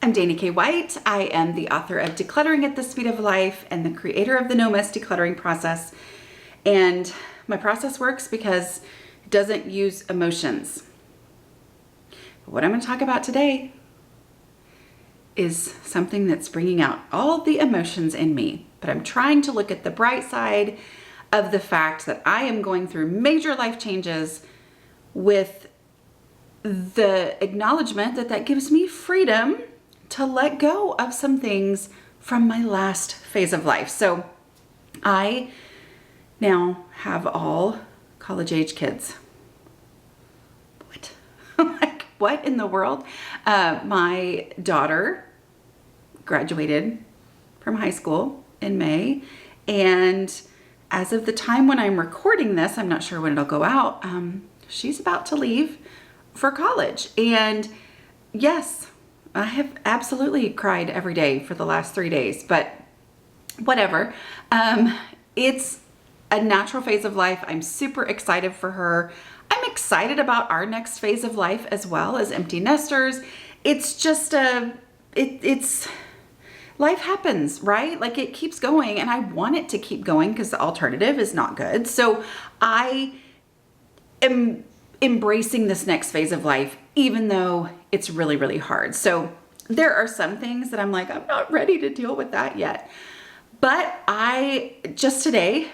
I'm Dana K. White. I am the author of Decluttering at the Speed of Life and the creator of the No Mess Decluttering process. And my process works because it doesn't use emotions. But what I'm going to talk about today is something that's bringing out all the emotions in me. But I'm trying to look at the bright side of the fact that I am going through major life changes with the acknowledgement that that gives me freedom to let go of some things from my last phase of life. So I now have all college age kids. What? Like, what in the world? My daughter graduated from high school in May, and as of the time when I'm recording this, I'm not sure when it'll go out, she's about to leave for college. And yes, I have absolutely cried every day for the last 3 days, but whatever. It's a natural phase of life. I'm super excited for her. I'm excited about our next phase of life as well as empty nesters. It's just it's life happens, right? Like, it keeps going, and I want it to keep going because the alternative is not good. So I am embracing this next phase of life, even though it's really, really hard. So there are some things that I'm like, I'm not ready to deal with that yet. But I just today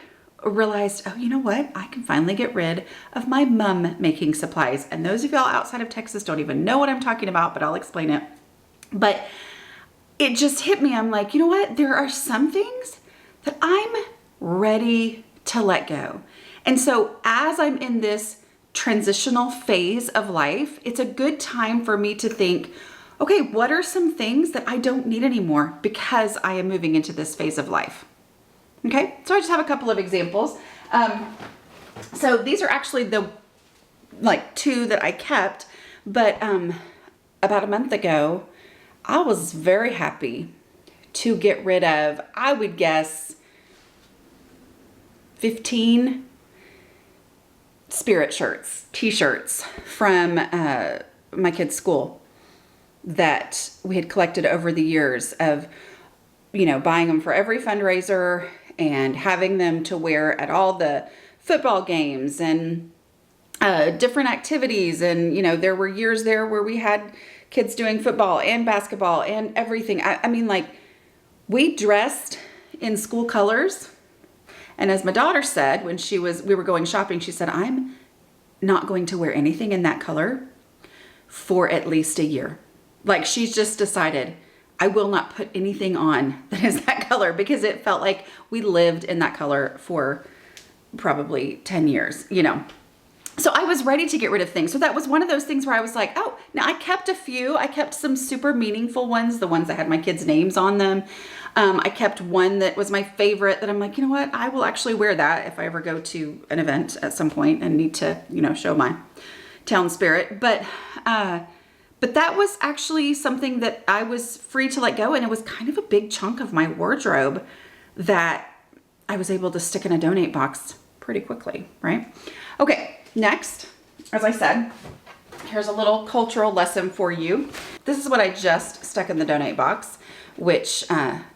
realized, oh, you know what? I can finally get rid of my mum making supplies. And those of y'all outside of Texas don't even know what I'm talking about, but I'll explain it. But it just hit me. I'm like, you know what? There are some things that I'm ready to let go. And so as I'm in this transitional phase of life, it's a good time for me to think, okay, what are some things that I don't need anymore because I am moving into this phase of life? Okay, so I just have a couple of examples. So these are actually the two that I kept, but about a month ago, I was very happy to get rid of, I would guess, 15 spirit shirts, t-shirts from my kids' school that we had collected over the years of, buying them for every fundraiser and having them to wear at all the football games and different activities. And, there were years there where we had kids doing football and basketball and everything. I mean, we dressed in school colors. And as my daughter said, when we were going shopping, she said, I'm not going to wear anything in that color for at least a year. She's just decided, I will not put anything on that is that color, because it felt like we lived in that color for probably 10 years, So I was ready to get rid of things. So that was one of those things where I was like, oh, now I kept a few. I kept some super meaningful ones, the ones that had my kids' names on them. I kept one that was my favorite that I'm like, you know what? I will actually wear that if I ever go to an event at some point and need to, show my town spirit. But that was actually something that I was free to let go. And it was kind of a big chunk of my wardrobe that I was able to stick in a donate box pretty quickly, right? Okay, next, as I said, here's a little cultural lesson for you. This is what I just stuck in the donate box, which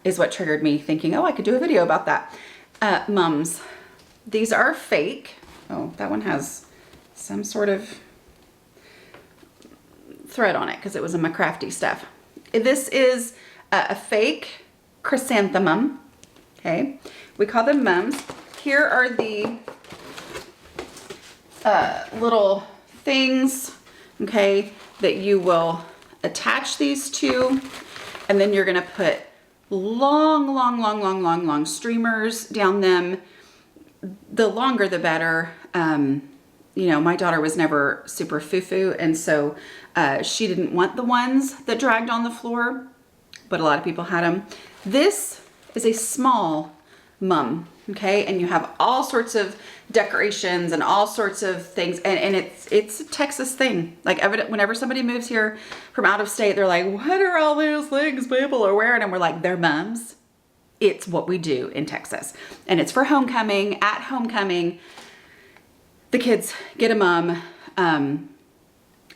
is what triggered me thinking, oh, I could do a video about that. Mums. These are fake. Oh, that one has some sort of thread on it because it was in my crafty stuff. This is a fake chrysanthemum. Okay, we call them mums. Here are the little things, okay, that you will attach these to, and then you're gonna put long streamers down them. The longer the better. My daughter was never super foo-foo, and so she didn't want the ones that dragged on the floor, but a lot of people had them. This is a small mum, okay, and you have all sorts of decorations and all sorts of things, and it's a Texas thing. Whenever somebody moves here from out of state, they're like, what are all those things people are wearing? And we're like, they're mums. It's what we do in Texas, and it's for homecoming. At homecoming, the kids get a mum.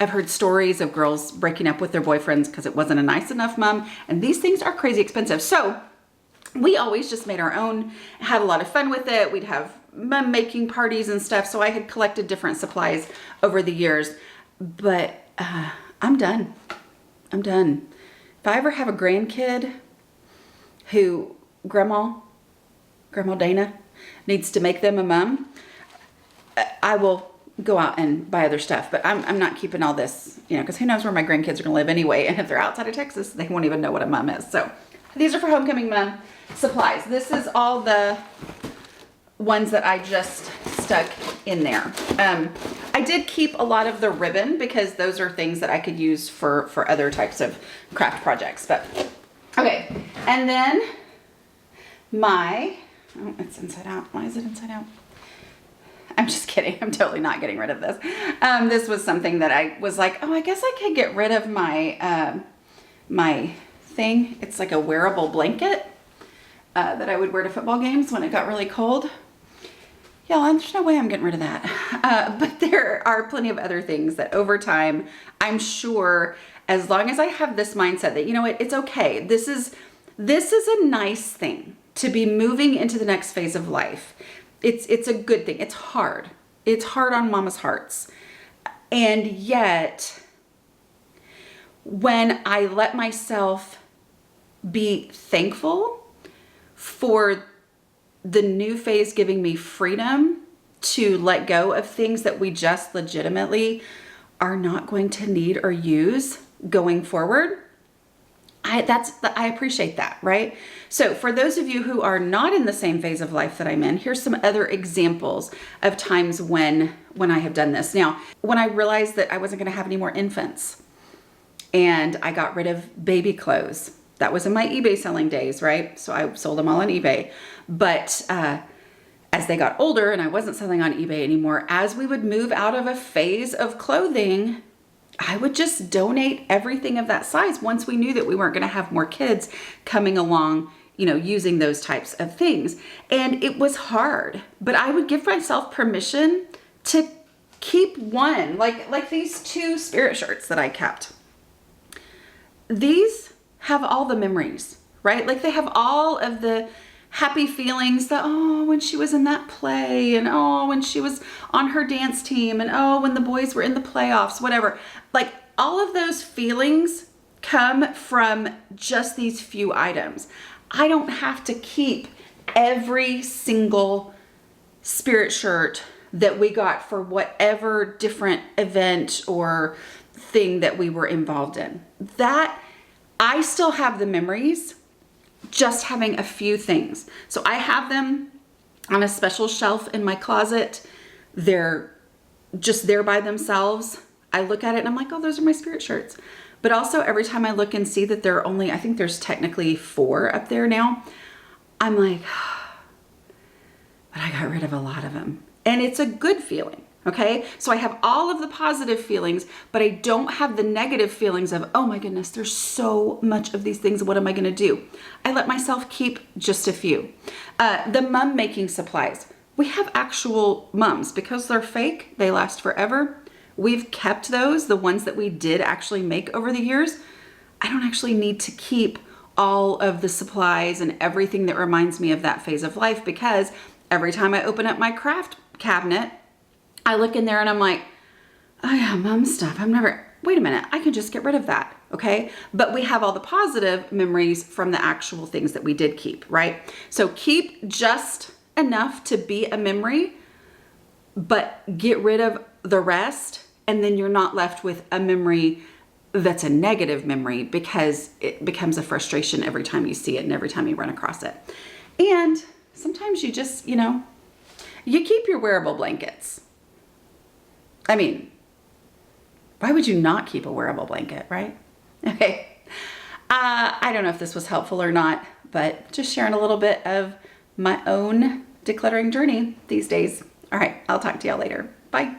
I've heard stories of girls breaking up with their boyfriends because it wasn't a nice enough mom. And these things are crazy expensive. So we always just made our own, had a lot of fun with it. We'd have mom making parties and stuff. So I had collected different supplies over the years. But I'm done. I'm done. If I ever have a grandkid who Grandma Dana needs to make them a mom, I will go out and buy other stuff, but I'm not keeping all this, because who knows where my grandkids are gonna live anyway. And if they're outside of Texas, they won't even know what a mom is. So these are for homecoming mom supplies. This is all the ones that I just stuck in there. I did keep a lot of the ribbon because those are things that I could use for other types of craft projects. But okay, and then it's inside out. Why is it inside out? I'm just kidding. I'm totally not getting rid of this. This was something that I was like, oh, I guess I could get rid of my my thing. It's like a wearable blanket that I would wear to football games when it got really cold. Yeah, there's no way I'm getting rid of that. But there are plenty of other things that over time, I'm sure, as long as I have this mindset that, you know what, it's okay. This is a nice thing to be moving into the next phase of life. It's a good thing. It's hard. It's hard on mama's hearts. And yet, when I let myself be thankful for the new phase giving me freedom to let go of things that we just legitimately are not going to need or use going forward, I appreciate that, right? So for those of you who are not in the same phase of life that I'm in, here's some other examples of times when I have done this. Now, when I realized that I wasn't going to have any more infants and I got rid of baby clothes, that was in my eBay selling days, right? So I sold them all on eBay. But as they got older and I wasn't selling on eBay anymore, as we would move out of a phase of clothing, I would just donate everything of that size once we knew that we weren't going to have more kids coming along, using those types of things. And it was hard, but I would give myself permission to keep one, like these 2 spirit shirts that I kept. These have all the memories, right? Like they have all of the happy feelings that, oh, when she was in that play, and oh, when she was on her dance team, and oh, when the boys were in the playoffs, whatever. Like all of those feelings come from just these few items. I don't have to keep every single spirit shirt that we got for whatever different event or thing that we were involved in. That I still have the memories, just having a few things. So I have them on a special shelf in my closet. They're just there by themselves. I look at it and I'm like, oh, those are my spirit shirts. But also every time I look and see that there are only, I think there's technically 4 up there now, I'm like, but I got rid of a lot of them. And it's a good feeling. Okay, so I have all of the positive feelings, but I don't have the negative feelings of, oh my goodness, there's so much of these things. What am I going to do? I let myself keep just a few. The mum making supplies. We have actual mums because they're fake. They last forever. We've kept those, the ones that we did actually make over the years. I don't actually need to keep all of the supplies and everything that reminds me of that phase of life, because every time I open up my craft cabinet, I look in there and I'm like, oh yeah, mom stuff. Wait a minute, I can just get rid of that, okay? But we have all the positive memories from the actual things that we did keep, right? So keep just enough to be a memory, but get rid of the rest, and then you're not left with a memory that's a negative memory because it becomes a frustration every time you see it and every time you run across it. And sometimes you just, you keep your wearable blankets. I mean, why would you not keep a wearable blanket, right? Okay. I don't know if this was helpful or not, but just sharing a little bit of my own decluttering journey these days. All right, I'll talk to y'all later. Bye.